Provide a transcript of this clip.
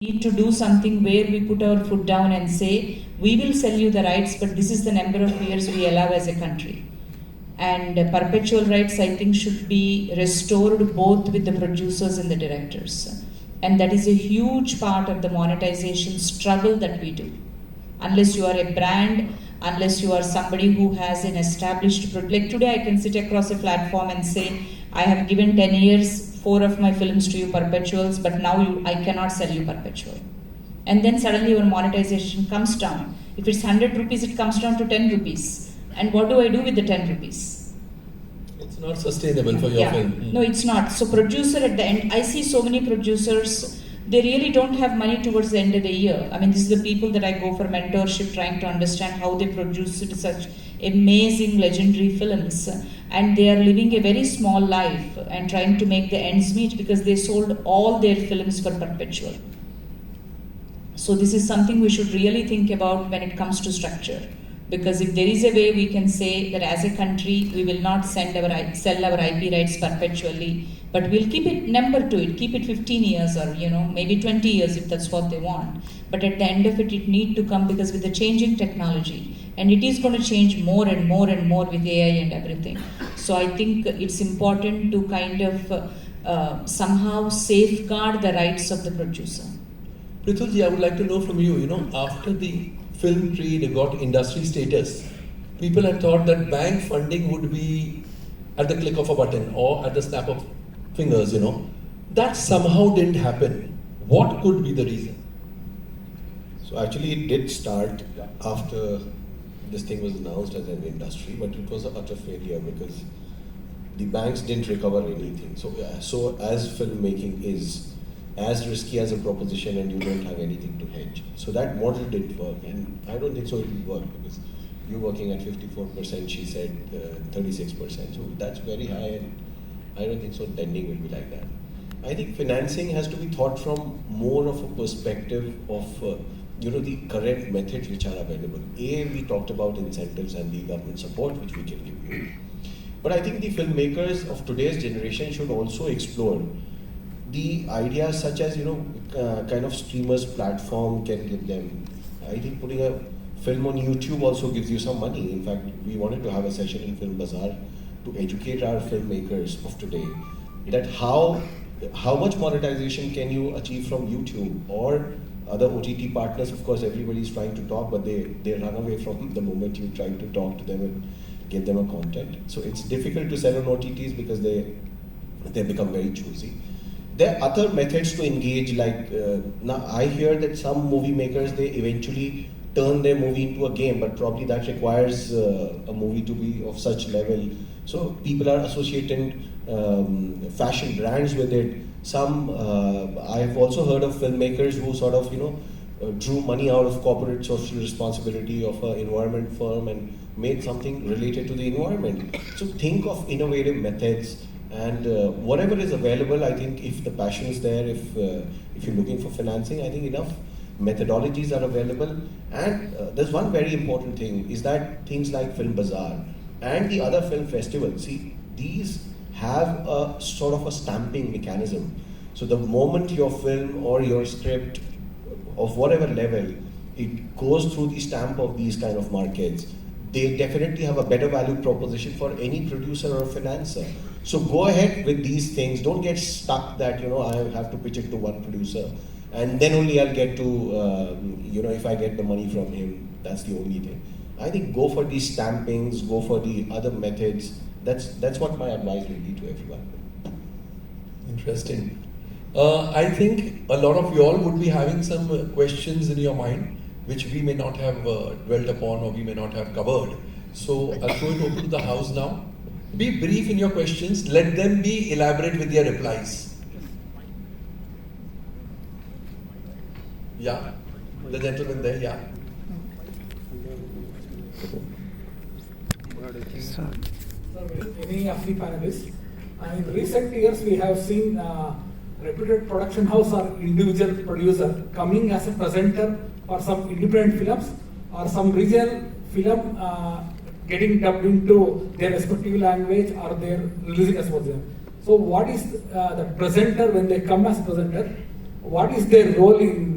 need to do something where we put our foot down and say, we will sell you the rights, but this is the number of years we allow as a country. And perpetual rights, I think, should be restored both with the producers and the directors. And that is a huge part of the monetization struggle that we do. Unless you are a brand, unless you are somebody who has an established product. Like today I can sit across a platform and say, I have given 10 years, 4 of my films to you perpetuals, but now I cannot sell you perpetual. And then suddenly your monetization comes down. If it's 100 rupees, it comes down to 10 rupees. And what do I do with the 10 rupees? It's not sustainable for your film. No, it's not. So producer at the end, I see so many producers, they really don't have money towards the end of the year. I mean, this is the people that I go for mentorship, trying to understand how they produced such amazing, legendary films. And they are living a very small life and trying to make the ends meet because they sold all their films for perpetual. So this is something we should really think about when it comes to structure. Because if there is a way we can say that as a country, we will not sell our IP rights perpetually, but we'll keep it number to it, keep it 15 years or maybe 20 years if that's what they want. But at the end of it, it need to come because with the changing technology, and it is going to change more and more and more with AI and everything. So I think it's important to kind of somehow safeguard the rights of the producer. Pritulji, I would like to know from you, after the film trade got industry status, people had thought that bank funding would be at the click of a button or at the snap of fingers, That somehow didn't happen. What could be the reason? So actually it did start after this thing was announced as an industry, but it was an utter failure because the banks didn't recover anything. So as filmmaking is as risky as a proposition and you don't have anything to hedge. So that model didn't work, and I don't think so it will work because you're working at 54%, she said 36%. So that's very high, and I don't think so lending will be like that. I think financing has to be thought from more of a perspective of the current methods which are available. We talked about incentives and the government support which we can give you. But I think the filmmakers of today's generation should also explore the ideas such as, kind of streamers platform can give them. I think putting a film on YouTube also gives you some money. In fact, we wanted to have a session in Film Bazaar to educate our filmmakers of today that how much monetization can you achieve from YouTube or other OTT partners. Of course, everybody is trying to talk, but they run away from the moment you try to talk to them and give them a content. So it's difficult to sell on OTTs because they become very choosy. There are other methods to engage, like now I hear that some movie makers, they eventually turn their movie into a game, but probably that requires a movie to be of such level. So people are associating fashion brands with it. Some, I have also heard of filmmakers who sort of, drew money out of corporate social responsibility of an environment firm and made something related to the environment. So think of innovative methods. And whatever is available, I think if the passion is there, if you're looking for financing, I think enough methodologies are available. And there's one very important thing, is that things like Film Bazaar and the other film festivals, these have a sort of a stamping mechanism. So the moment your film or your script of whatever level, it goes through the stamp of these kind of markets, they definitely have a better value proposition for any producer or financer. So go ahead with these things. Don't get stuck that, I have to pitch it to one producer and then only I'll get to, if I get the money from him, that's the only thing. I think go for these stampings, go for the other methods. That's what my advice will be to everyone. Interesting. I think a lot of you all would be having some questions in your mind which we may not have dwelt upon or we may not have covered. So I'll throw it open to the house now. Be brief in your questions, let them be elaborate with their replies. Yeah, the gentleman there, yeah. Sir, any of the panelists. In recent years, we have seen reputed production house or individual producer coming as a presenter for some independent films or some regional film getting dubbed into their respective language or their releasing as well. So what is the presenter when they come as presenter? what is their role in